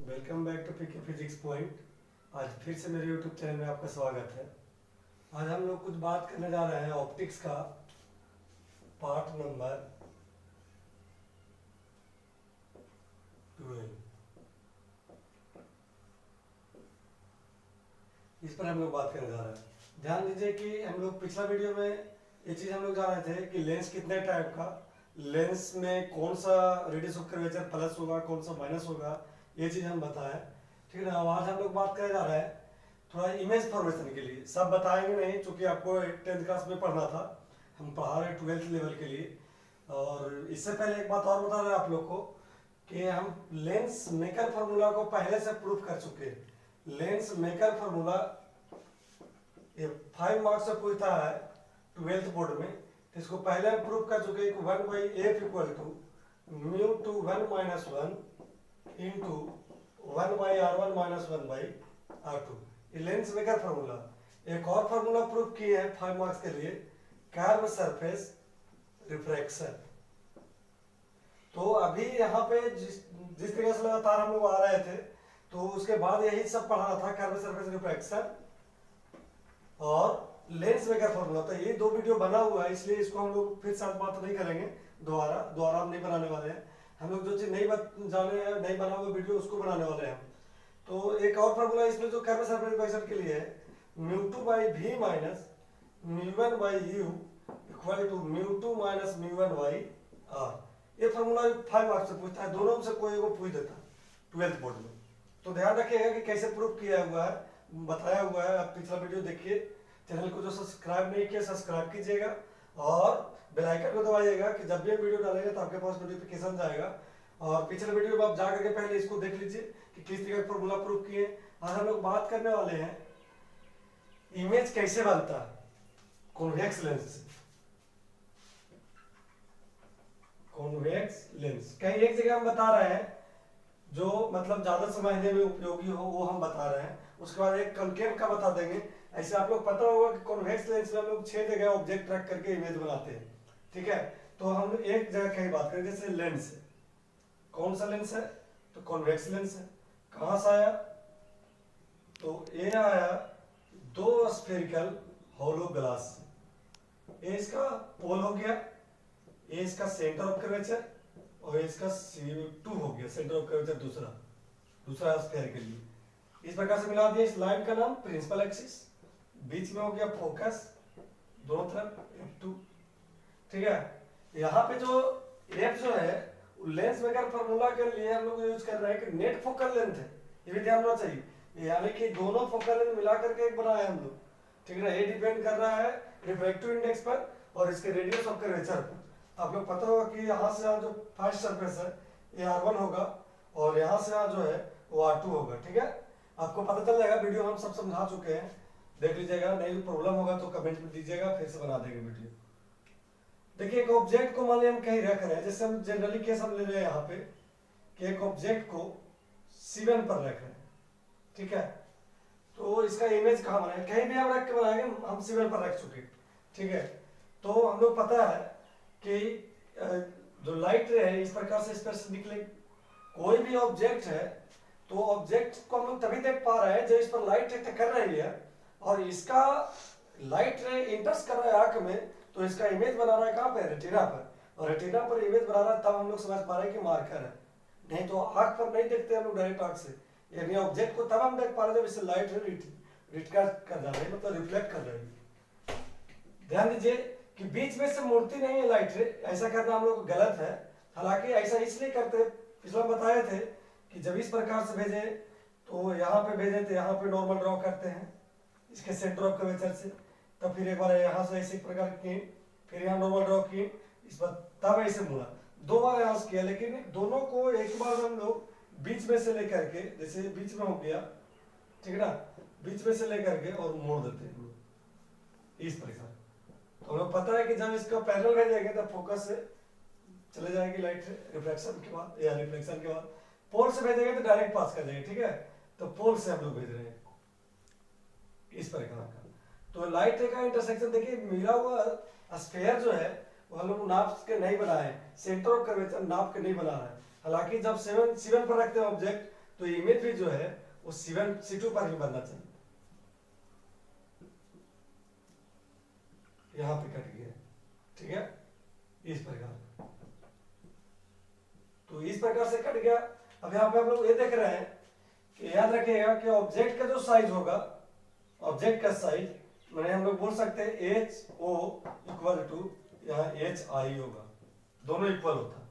Welcome back to PK Physics Point. आज फिर से मेरे यूट्यूब चैनल में आपका स्वागत है। आज हम लोग कुछ बात करने जा रहे हैं ऑप्टिक्स का पार्ट नंबर 12। इस पर हम लोग बात करने जा रहे हैं। ध्यान दीजिए कि हम लोग पिछला वीडियो में ये चीज़ हम लोग जान रहे थे कि लेंस कितने टाइप का, लेंस में कौन सा रेडियस ऑफ कर्वेचर प्लस होगा, कौन सा माइनस होगा, ये चीज़ हम बताएं। ठीक है ना। आज हम लोग बात करने जा रहे हैं थोड़ा इमेज फॉर्मेशन के लिए। सब बताएंगे नहीं, क्योंकि आपको 10th क्लास में पढ़ना था, हम पढ़ा रहे 12th लेवल के लिए। और इससे पहले एक बात और बता रहे हैं आप लोग को कि हम लेंस मेकर फार्मूला को पहले से प्रूफ कर चुके हैं। लेंस मेकर फार्मूला ये 5 मार्क्स से पूछता है 12th बोर्ड में, तो इसको पहले हम प्रूफ कर चुके हैं कि 1/f equal to mu two 1 minus 1 into 1/r1 minus 1/r2। ये लेंस मेकर फार्मूला। एक और फार्मूला प्रूफ किए हैं 5 मार्क्स के लिए, कर्व सरफेस रिफ्रैक्शन। तो अभी यहाँ पे जिस तरीके से लगातार हम लोग आ रहे थे, तो उसके बाद यही सब पढ़ाना था, कर्व सरफेस रिफ्रैक्शन और लेंस मेकर फार्मूला। तो ये 2 वीडियो बना हुआ है, इसलिए इसको हम लोग फिर साथ बात नहीं करेंगे। दोबारा हम नहीं बनाने वाले हैं। हम लोग जो चीज नहीं बना हुआ वीडियो उसको बनाने वाले हैं। तो एक और फार्मूला इसमें जो कर्व सरफेस रिफ्रैक्शन के लिए है, μ2 by v minus μ1 by u equal to μ2 minus μ1 by r। ये फार्मूला 5 मार्क्स से पूछता है, दोनों में से कोई को पूछ देता 12th बोर्ड में। तो ध्यान रखिएगा कि कैसे प्रूफ किया हुआ है, बताया हुआ है। आप पिछला वीडियो देखिए। चैनल को जो सब्सक्राइब नहीं किया सब्सक्राइब कीजिएगा और बेल आइकन को दबाइएगा कि जब भी हम वीडियो डालेंगे तो आपके पास नोटिफिकेशन जाएगा। और पिछले वीडियो में आप जा करके पहले इसको देख लीजिए कि किस तरीके का फॉर्मूला प्रूफ किए। आज हम लोग बात करने वाले हैं इमेज कैसे बनता है कॉन्वेक्स लेंस से। कॉन्वेक्स लेंस कहीं एक जगह हम बता रहे हैं जो मतलब ज्यादा समझने में उपयोगी हो, वो हम बता रहे हैं। उसके बाद एक कॉन्केव का बता देंगे। ऐसे आप लोग पता होगा कि कॉन्वेक्स लेंस में हम लोग 6 जगह ऑब्जेक्ट रख करके इमेज बनाते हैं। ठीक है, तो हम एक जगह की बात करें, जैसे लेंस है। कौन सा लेंस है? तो कॉन्वेक्स लेंस है। कहां से आया? तो ये आया 2 स्फेरिकल होलो ग्लास से। ये इसका पोल हो गया, ये इसका सेंटर ऑफ कर्वेचर और इसका C2 हो गया, सेंटर ऑफ कर्वेचर दूसरा स्फेयर के लिए। इस प्रकार से मिला दिया। इस लाइन का नाम प्रिंसिपल एक्सिस, बीच में हो गया फोकस, दोनों तरफ F2। ठीक है, यहाँ पे जो F जो है लेंस मेकर फार्मूला के लिए हम लोग यूज कर रहे हैं कि नेट फोकल लेंथ है, ये भी ध्यान रखना चाहिए। यानी कि दोनों फोकल लेंथ मिला करके एक बनाया हम लोग। ठीक है ना, ये डिपेंड कर रहा है रिफ्रैक्टिव इंडेक्स पर और इसके रेडियस ऑफ कर्वेचर पर। आप लोग पता होगा कि यहाँ से यहाँ जो फर्स्ट सरफेस है ये R1 होगा और यहाँ से यहाँ जो है वो R2 होगा। ठीक है, आपको पता चल जाएगा, वीडियो हम सब समझा चुके हैं, देख लीजिएगा। नहीं प्रॉब्लम होगा तो कमेंट में दीजिएगा, फिर से बना देंगे वीडियो। देखिए, एक ऑब्जेक्ट को मान लिया हम कहीं रख रहे हैं, जैसे हम जनरली केस हम ले रहे हैं यहाँ पे कि एक ऑब्जेक्ट को C1 पर रख रहे हैं। ठीक है, तो इसका इमेज कहाँ बनाएंगे? कहीं भी हम रख के बनाएंगे, हम C1 पर रख चुके। ठीक है, तो हम लोग पता है कि जो लाइट रे है इस प्रकार से इस पर से निकले। कोई भी ऑब्जेक्ट है तो ऑब्जेक्ट को हम लोग तभी देख पा रहे हैं जब इस पर लाइट टक्कर रही है और इसका लाइट रे इंटरेस्ट कर रहा है आंख में, तो इसका इमेज बना रहा है कहाँ पे? रेटिना पर। और रेटिना पर इमेज बना रहा है, तब हम लोग समझ पा रहे हैं कि मार्कर है। नहीं तो आंख पर नहीं देखते हम लोग डायरेक्ट आंख से, यानी ऑब्जेक्ट को तब हम देख पा रहे हैं जब इससे लाइट रिफ्लेक्ट कर जा रही है, मतलब रिफ्लेक्ट कर रही है। ध्यान दीजिए कि बीच में से मूर्ति नहीं है लाइट रे, ऐसा करना हम लोग गलत है। हालांकि ऐसा इसलिए करते, पिछला बताए थे कि जब इस प्रकार से भेजे तो यहाँ पे भेजे तो यहाँ पे नॉर्मल ड्रॉ करते हैं इसके सेंटर ऑफ कर्वेचर से, तब फिर एक बार यहाँ से ऐसे प्रकार की, फिर यहाँ नॉर्मल ड्रॉ की इस पर, तब ऐसे मुड़ा। 2 बार यहाँ से किया, लेकिन दोनों को एक बार हम लोग बीच में से लेकर के, जैसे बीच में हो गया, ठीक है ना, बीच में से लेकर के और मोड़ देते हैं इस प्रकार। तो हमें पता है कि जब इसका पैरेलल भेजेंगे तब फोकस से चले जाएगी लाइट रिफ्लेक्शन के बाद या रिफ्लेक्शन के बाद। पोल से भेजेंगे तो डायरेक्ट पास कर जाएंगे। ठीक है, तो पोल से हम लोग भेज रहे हैं इस प्रकार का। तो लाइट का इंटरसेक्शन देखिए, मिला हुआ स्फीयर जो है वो हम लोग नाप के नहीं बनाए, सेंटर ऑफ कर्वेचर नाप के नहीं बना रहे हैं। हालांकि जब C1 पर रखते हैं ऑब्जेक्ट तो इमेज भी जो है वो C1 C2 पर ही बनना चाहिए। यहां पे कट गया, ठीक है, इस प्रकार। तो इस प्रकार से कट गया। अब यहाँ पे हम लोग ये देख रहे हैं कि याद रखिएगा कि ऑब्जेक्ट का जो साइज होगा, ऑब्जेक्ट का साइज मैंने हम लोग बोल सकते हैं HO इक्वल टू यहाँ HI होगा, दोनों इक्वल होता,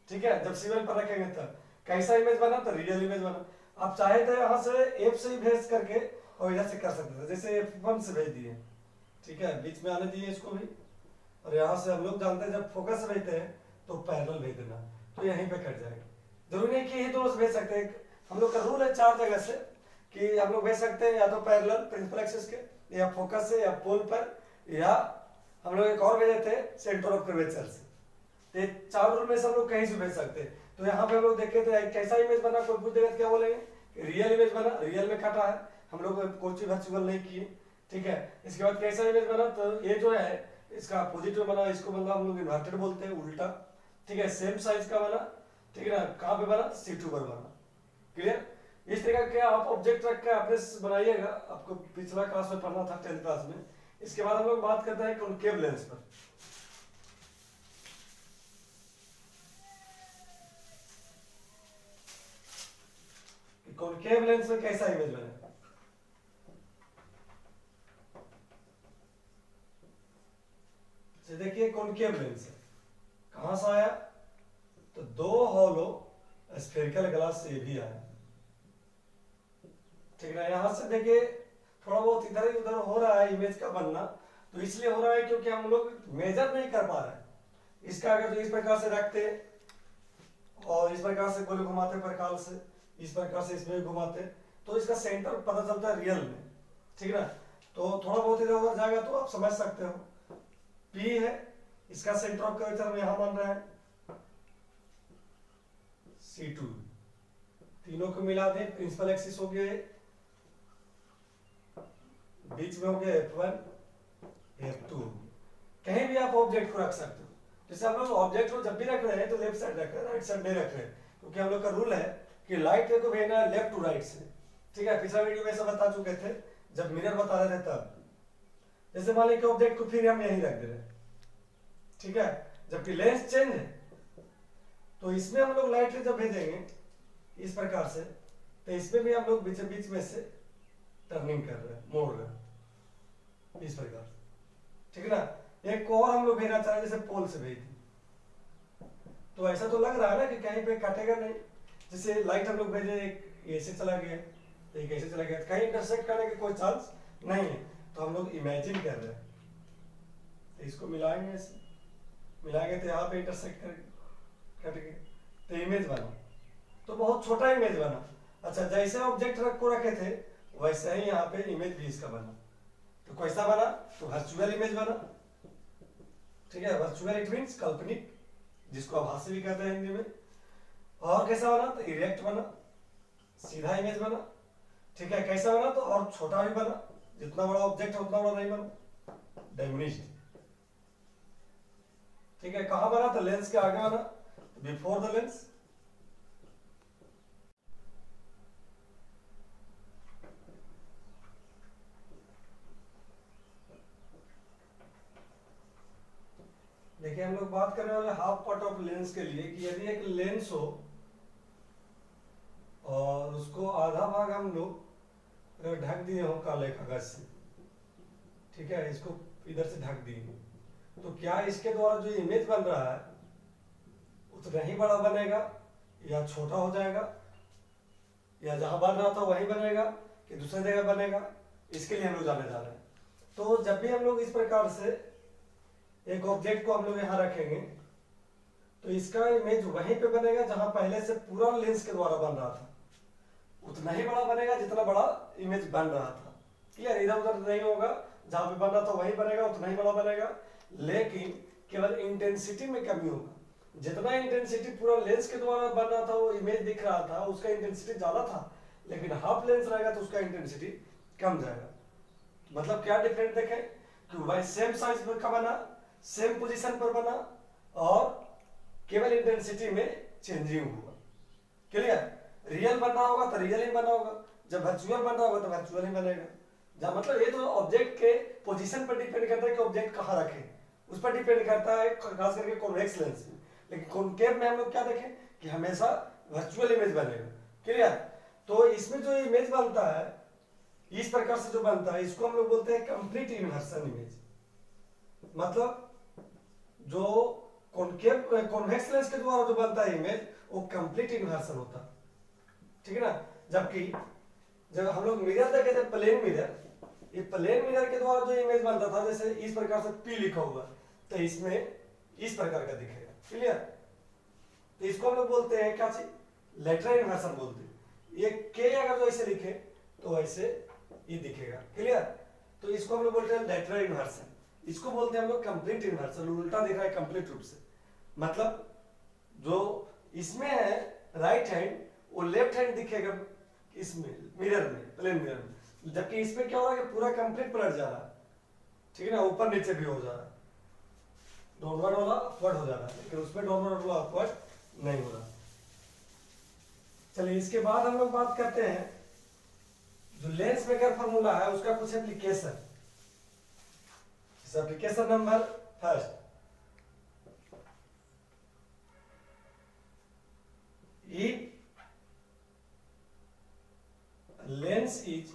ठीक है। जब C1 पर रखेंगे तब कैसा इमेज बना, तो रियल इमेज बना। आप चाहे तो यहाँ से F से ही भेज करके और इधर से कर सकते थे, जैसे F1 से भेज दिए, ठीक है, बीच में आने दिए इसको भी। और यहाँ से हम लोग जानते हैं जब फोकस से भेजते हैं तो पैरेलल भेज देना, तो यहीं पे कट जाएगा। जरूरी नहीं कि यही दोनों से भेज सकते हैं, हम लोग का रूल है 4 जगह से कि हम लोग भेज सकते हैं, या तो पैरेलल प्रिंसिपल एक्सिस के, या फोकस से, या पोल पर, या हम लोग एक और भेजे थे सेंटर ऑफ कर्वेचर से। तो 4 रूल में से हम लोग कहीं से भेज सकते हैं। तो यहाँ पे हम लोग देखे थे कैसा इमेज बना, कोई पूछ देगा क्या बोलेंगे, रियल इमेज बना, रियल में कटा है, हम लोग कोई चीज वर्चुअल नहीं किए, ठीक है। इसके बाद कैसा इमेज बना, तो ये जो है इसका पॉजिटिव बना, इसको मतलब हम लोग इन्वर्टेड बोलते हैं, उल्टा, ठीक है। सेम साइज का बना, ठीक है ना, कहाँ पे बना, C2 पर बना, क्लियर। इस तरह के आप ऑब्जेक्ट रख के अपने बनाइएगा, आपको पिछला क्लास में पढ़ना था 10th क्लास में। इसके बाद हम लोग बात करते हैं कॉनकेव लेंस पर। कॉनकेव लेंस में कैसा इमेज बने, देखिए कॉनकेव लेंस है, कहां से आया, तो 2 हॉलो स्फेरिकल ग्लास से भी आया, ठीक है। यहां से देखिए थोड़ा बहुत इधर उधर हो रहा है इमेज का बनना, तो इसलिए हो रहा है क्योंकि हम लोग मेजर नहीं कर पा रहे हैं। इसका अगर तो इस प्रकार से रखते और इस प्रकार से गोले घुमाते प्रकार से, इस प्रकार से इसमें घुमाते, तो इसका सेंटर पता चलता है रियल में, ठीक है ना। तो थोड़ा बहुत इधर उधर जाएगा तो आप समझ सकते हो। P है, इसका सेंटर ऑफ कर्वेचर हम यहां मान रहे हैं C2, तीनों को मिला दें, प्रिंसिपल एक्सिस हो गया, बीच में हो गया F1 F2। कहीं भी आप ऑब्जेक्ट को रख सकते हो, जैसे हम लोग ऑब्जेक्ट को जब भी रख रहे हैं तो लेफ्ट साइड रख रहे हैं, राइट साइड नहीं रख रहे हैं, क्योंकि हम लोग का रूल है कि लाइट को भेजना है लेफ्ट टू राइट से, ठीक है। पिछला वीडियो में सब बता चुके थे जब मिरर बता रहे थे तब। जैसे मान लीजिए ऑब्जेक्ट को फिर हम यहीं रख दे रहे हैं, ठीक है, जबकि लेंस चेंज है, तो इसमें हम लोग लाइट जब भेजेंगे इस प्रकार से, तो इसमें भी हम लोग बीच बीच में से टर्निंग कर रहे हैं, मोड़ रहे हैं इस प्रकार से, ठीक है ना। एक को और हम लोग भेजना चाह रहे हैं, जैसे पोल से भेज दी, तो ऐसा तो लग रहा है ना कि कहीं पे कटेगा नहीं। जैसे लाइट हम लोग भेजे, एक ऐसे चला गया, एक ऐसे चला गया, कहीं इंटरसेक्ट करने का कोई चांस नहीं है, तो हम लोग इमेजिन कर रहे हैं। तो इसको मिलाएंगे, ऐसे मिलाएंगे तो यहाँ पे इंटरसेक्ट कर कट गए, तो इमेज बना, तो बहुत छोटा इमेज बना। अच्छा, जैसे ऑब्जेक्ट को रखे थे वैसे ही यहाँ पे इमेज भी इसका बना, तो कैसा बना, तो वर्चुअल इमेज बना, ठीक है। वर्चुअल इट मींस काल्पनिक, जिसको आप हास्य भी कहते हैं हिंदी में। और कैसा बना, तो इरेक्ट बना, सीधा इमेज बना, ठीक है। कैसा बना, तो और छोटा भी बना, जितना बड़ा ऑब्जेक्ट है उतना बड़ा नहीं बना, डायमिनिश्ड, ठीक है। कहां बना, तो लेंस के आगे बना, बिफोर द लेंस। देखिए हम लोग बात करने वाले हाफ पार्ट ऑफ लेंस के लिए कि यदि एक लेंस हो और उसको आधा भाग हम लोग अगर ढक दिए हो काले कागज से, ठीक है, इसको इधर से ढक दिए, तो क्या इसके द्वारा जो इमेज बन रहा है उतना ही बड़ा बनेगा या छोटा हो जाएगा, या जहां बन रहा था वहीं बनेगा कि दूसरी जगह बनेगा, इसके लिए हम लोग जाने जा रहे हैं। तो जब भी हम लोग इस प्रकार से एक ऑब्जेक्ट को हम लोग यहाँ रखेंगे तो इसका इमेज वहीं पे बनेगा जहां पहले से पूरा लेंस के द्वारा बन रहा था, उतना ही बड़ा बनेगा जितना बड़ा इमेज बन रहा था, क्लियर। इधर उधर नहीं होगा, जहां पे बन रहा था वहीं बनेगा, उतना ही बड़ा बनेगा, लेकिन केवल इंटेंसिटी में कमी होगा। जितना इंटेंसिटी पूरा लेंस के द्वारा बन रहा था, वो इमेज दिख रहा था, उसका इंटेंसिटी ज्यादा था, लेकिन हाफ लेंस रहेगा तो उसका इंटेंसिटी कम जाएगा। मतलब क्या डिफरेंट देखें कि भाई सेम साइज का बना, सेम पोजीशन पर बना, और केवल इंटेंसिटी में चेंजिंग हुआ, क्लियर। रियल रियल ही बना होगा, जब वर्चुअल बन रहा होगा तो वर्चुअल ही बनेगा। जहाँ मतलब ये तो ऑब्जेक्ट के पोजीशन पर डिपेंड करता है कि ऑब्जेक्ट कहाँ रखे, उस पर डिपेंड करता है, खास करके कॉन्वेक्स लेंस में। लेकिन कॉनकेव में हम लोग क्या देखें कि हमेशा वर्चुअल इमेज बनेगा। क्लियर? तो इसमें जो इमेज बनता है इस प्रकार से जो बनता है, इसको हम लोग बोलते हैं कंप्लीट इन्वर्सन इमेज। मतलब जो कॉनकेव कॉन्वेक्स लेंस के द्वारा जो बनता है इमेज वो कंप्लीट इन्वर्सन होता है, ठीक है ना। जबकि जब हम लोग मिरर देखे थे, प्लेन मिरर, ये प्लेन मिरर के द्वारा जो इमेज बनता था, जैसे इस प्रकार से P लिखा हुआ तो इसमें इस प्रकार का दिखेगा। क्लियर? तो इसको हम लोग बोलते हैं क्या चीज, लेटरल इन्वर्सन बोलते हैं। ये K अगर जो ऐसे लिखे तो ऐसे ये दिखेगा। क्लियर? तो इसको हम लोग बोलते हैं लेटरल इन्वर्सन, इसको बोलते हैं हम लोग कंप्लीट इन्वर्सन, उल्टा दिख रहा है कंप्लीट रूप से। मतलब जो इसमें है राइट हैंड वो लेफ्ट हैंड दिखेगा इसमें मिरर में, प्लेन मिरर में, जबकि इसमें क्या हो रहा है कि पूरा कंप्लीट पलट जा रहा है, ठीक है ना, ऊपर नीचे भी हो जा रहा है, डाउनवर्ड वाला अपवर्ड हो जा रहा है, लेकिन उसमें डाउनवर्ड वाला अपवर्ड नहीं हो रहा। चलिए इसके बाद हम लोग बात करते हैं जो लेंस मेकर फॉर्मूला है उसका कुछ application. Application number first, if lens is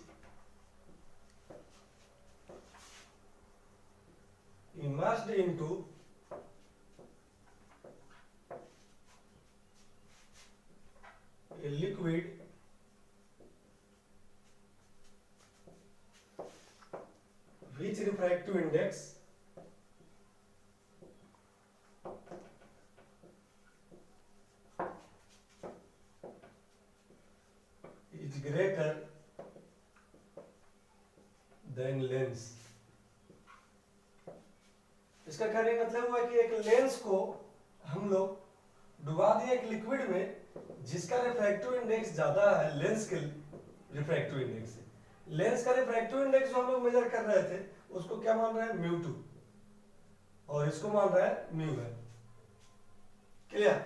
immersed into a liquid which refractive index is greater than lens। इसका कहने का मतलब हुआ कि एक लेंस को हम लोग डुबा दिए एक लिक्विड में जिसका रिफ्रैक्टिव इंडेक्स ज्यादा है लेंस के रिफ्रैक्टिव इंडेक्स से। लेंस का रिफ्रैक्टिव इंडेक्स जो हम लोग मेजर कर रहे थे उसको क्या मान रहे हैं, μ2, और इसको मान रहा है μ1। क्लियर?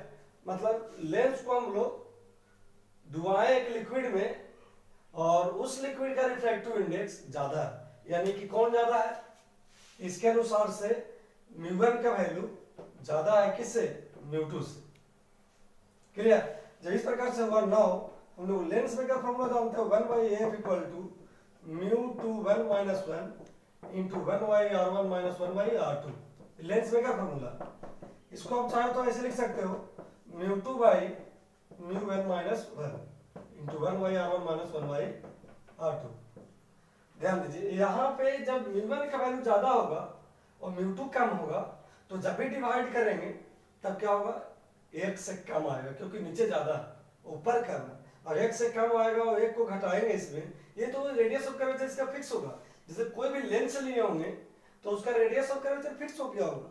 मतलब लेंस को हम लोग डुबाए एक लिक्विड में और उस लिक्विड का रिफ्रैक्टिव इंडेक्स ज्यादा है, यानी कि कौन ज्यादा है, इसके अनुसार से μ1 का वैल्यू ज्यादा है किससे, μ2 से। क्लियर? जब इस प्रकार से हुआ, नाउ हम लोग लेंस मेकर फॉर्मूला जानते हैं 1/f equal to μ21 minus 1 into 1/r1 minus 1/r2, lens maker formula. इसको आप चाहे तो ऐसे लिख सकते हो μ2/μ1 minus 1 into 1/r1 minus 1/r2। ध्यान दीजिए यहाँ पे जब μ1 का वैल्यू ज्यादा होगा और μ2 कम होगा तो जब भी डिवाइड करेंगे तब क्या होगा, 1 से कम आएगा, क्योंकि नीचे ज्यादा ऊपर कम है, और 1 से कम आएगा और 1 को घटाएंगे इसमें, ये तो रेडियस ऑफ कर्वेचर इसका फिक्स होगा। जैसे कोई भी लेंस लिए होंगे तो उसका रेडियस ऑफ कर्वेचर फिक्स हो गया होगा।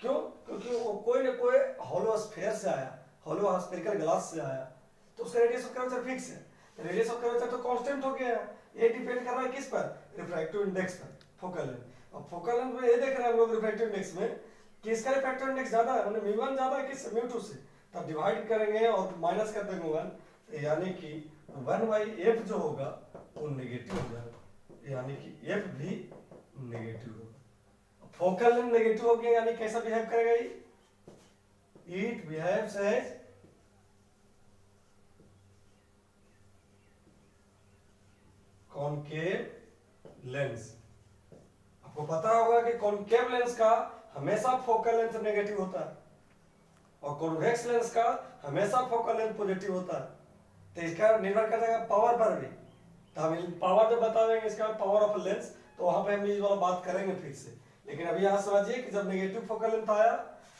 क्यों? क्योंकि वो कोई ना कोई हॉलो स्फीयर से आया, हॉलो स्फेरिकल ग्लास से आया, तो उसका रेडियस ऑफ कर्वेचर फिक्स है। रेडियस ऑफ कर्वेचर तो कांस्टेंट हो गया है, ये डिपेंड कर रहा है किस पर, रिफ्रैक्टिव इंडेक्स पर, फोकल लेंथ। अब फोकल लेंथ में ये देख रहे हैं हम लोग रिफ्रैक्टिव इंडेक्स में कि इसका रिफ्रैक्टिव इंडेक्स ज्यादा है, मतलब μ1 ज्यादा है किससे, μ2 से। तब डिवाइड करेंगे और माइनस कर देंगे 1, यानी कि 1/f जो होगा वो नेगेटिव हो जाएगा, यानी कि f भी नेगेटिव होगा। फोकल लेंथ नेगेटिव हो गया, यानी कैसा बिहेव करेगा ये, it behaves as concave lens. आपको पता होगा कि कॉनकेव लेंस का हमेशा फोकल लेंथ नेगेटिव होता है और कॉन्वेक्स लेंस का हमेशा फोकल लेंथ पॉजिटिव होता है। तो इसका निर्भर करता है पावर पर भी, तो हम पावर जब बताएंगे इसका पावर ऑफ लेंस तो वहां पे हम ये वाला बात करेंगे फिर से। लेकिन अभी यहाँ समझिए कि जब नेगेटिव फोकल लेंथ आया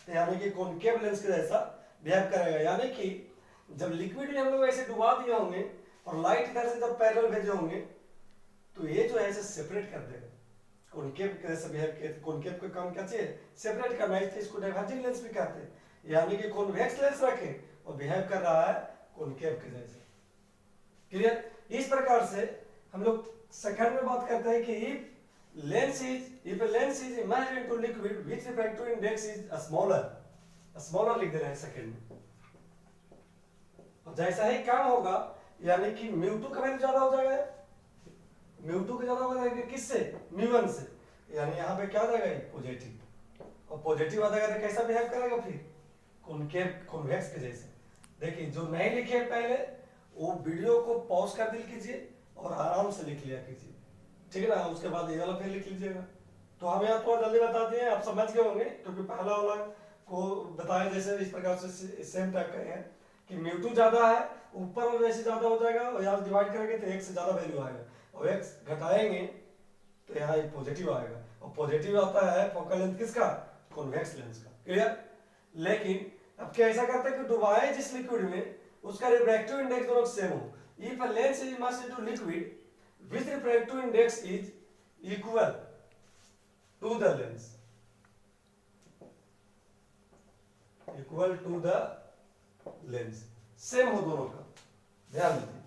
तो यानी कि कॉनकेव लेंस के जैसा बिहेव करेगा, यानी कि जब लिक्विड में हम लोग ऐसे डुबा दिए होंगे और लाइट इधर से जब पैरेलल भेजे होंगे तो ये जो है इसे सेपरेट कर देगा। कॉनकेव के जैसे बिहेव किया, कॉनकेव का काम क्या चाहिए, सेपरेट करना, इसलिए इसको डाइवर्जिंग लेंस भी कहते हैं। यानी कि कॉन्वेक्स लेंस रखे और बिहेव कर रहा है कॉनकेव के जैसे। क्लियर? इस प्रकार से हम लोग सेकंड में बात करते हैं कि if a lens is immersed into liquid which refractive index is smaller लिख दे रहे हैं सेकंड में। और जैसा ही कम होगा यानी कि म्यू2 का वैल्यू ज्यादा हो जाएगा, म्यू2 का ज्यादा हो जाएगा किससे, म्यू1 से, यानी यहाँ पे क्या आ जाएगा पॉजिटिव, और पॉजिटिव आ जाएगा तो कैसा बिहेव करेगा फिर, कॉनकेव कॉन्वेक्स के जैसे। देखिए जो नहीं लिखे पहले वो वीडियो को पॉज कर दिल कीजिए और आराम से लिख लिया कीजिए, ठीक है ना, उसके बाद ये वाला फिर लिख लीजिएगा। तो हम यहाँ थोड़ा जल्दी बताते हैं, आप समझ गए होंगे क्योंकि पहला वाला को बताया जैसे इस प्रकार से सेम टाइप का है कि म्यू2 ज्यादा है, ऊपर और जैसे ज्यादा हो जाएगा और यहाँ डिवाइड करेंगे तो 1 से ज्यादा वैल्यू आएगा, और 1 घटाएंगे तो यहाँ पॉजिटिव आएगा, और पॉजिटिव आता है फोकल लेंथ किसका, कॉन्वेक्स लेंस का। क्लियर। लेकिन अब क्या ऐसा करते हैं कि डुबाए जिस लिक्विड में उसका रिफ्रैक्टिव इंडेक्स दोनों सेम हो, if a lens is immersed into liquid which refractive index is equal to the lens, equal to the lens, same हो दोनों का, ध्यान दीजिए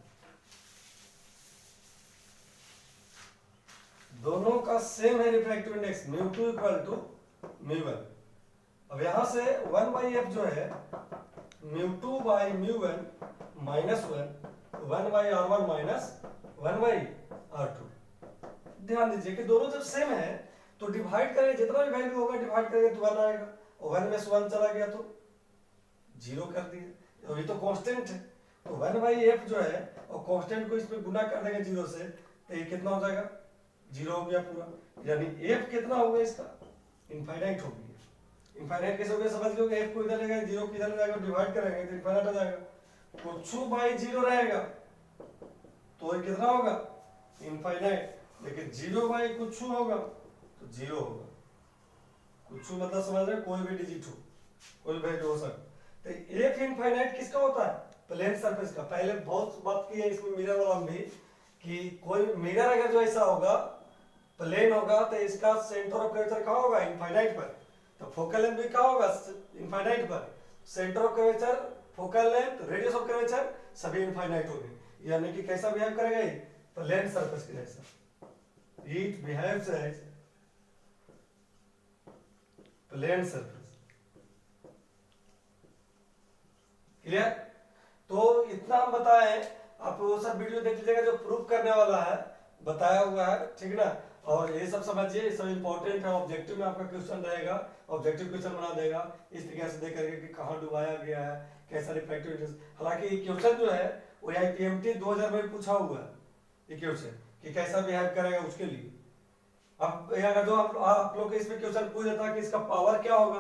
दोनों का सेम है रिफ्रैक्टिव इंडेक्स म्यू2 इक्वल टू म्यू1। अब यहां से 1/f जो है म्यू2 बाई म्यू1 माइनस 1/r1 माइनस 1/r2। ध्यान दीजिए कि दोनों जब सेम है तो डिवाइड करेंगे, जितना भी वैल्यू होगा डिवाइड करेंगे तो 1 आएगा, और 1 में से 1 चला गया तो 0 कर दिए, और ये तो कांस्टेंट है, तो 1/f जो है और कांस्टेंट को इसमें गुना कर देंगे 0 से तो ये कितना हो जाएगा, 0 हो गया पूरा, यानी f कितना होगा इसका, इनफाइनाइट हो गया। इनफाइनाइट कैसे हो गया समझ लो, f को इधर ले जाएंगे 0 किधर ले जाएगा डिवाइड करेंगे तो इनफाइनाइट हो जाएगा, कुछ बाई 0 रहेगा तो ये कितना होगा इनफाइनाइट, लेकिन 0 बाई कुछ होगा तो 0 होगा, कुछ मतलब समझ रहे कोई भी डिजिट हो, कोई वैल्यू हो सकता। तो f इनफाइनाइट किसका होता है, प्लेन सरफेस का। पहले बहुत बात की है इसमें मिरर वाला भी कि कोई मिरर अगर जो ऐसा होगा प्लेन होगा तो इसका सेंटर ऑफ कर्वेचर कहाँ होगा, इनफाइनाइट पर, तो फोकल लेंथ भी कहाँ होगा, इनफाइनाइट पर, centre of curvature, focal length, radius of curvature सभी इनफाइनाइट होंगे, यानी कि कैसा बिहेव करेगा ये, प्लेन सरफेस के जैसा, it behaves as plane surface. Clear. तो इतना हम बताएं, आप वो सब वीडियो देख लीजिएगा जो प्रूफ करने वाला है, बताया हुआ है, ठीक ना, और ये सब समझिए, ये सब इंपॉर्टेंट है, ऑब्जेक्टिव में आपका क्वेश्चन रहेगा, ऑब्जेक्टिव क्वेश्चन बना देगा इस तरीके से देख करके कि कहाँ डुबाया गया है, कैसा रिफ्रैक्टिव इंडेक्स। हालांकि क्वेश्चन जो है वो आईपीएमटी 2000 में पूछा हुआ है ये क्वेश्चन कि कैसा बिहेव करेगा उसके लिए। अब अगर जो आप लोग इसमें क्वेश्चन पूछ देता है कि इसका पावर क्या होगा,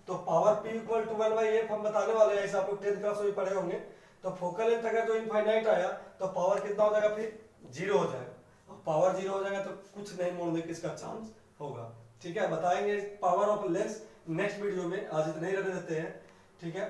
तो power p equal to 1/f हम बताने वाले हैं, ऐसे आप लोग 10th क्लास में पढ़े होंगे। तो फोकल लेंथ अगर जो इनफाइनाइट आया तो पावर कितना हो जाएगा, फिर 0 हो जाएगा, और पावर 0 हो जाएगा तो कुछ नहीं मोड़ने की इसका चांस होगा। ठीक है, बताएंगे power of lens next video में, आज इतने ही रहने देते हैं, ठीक है।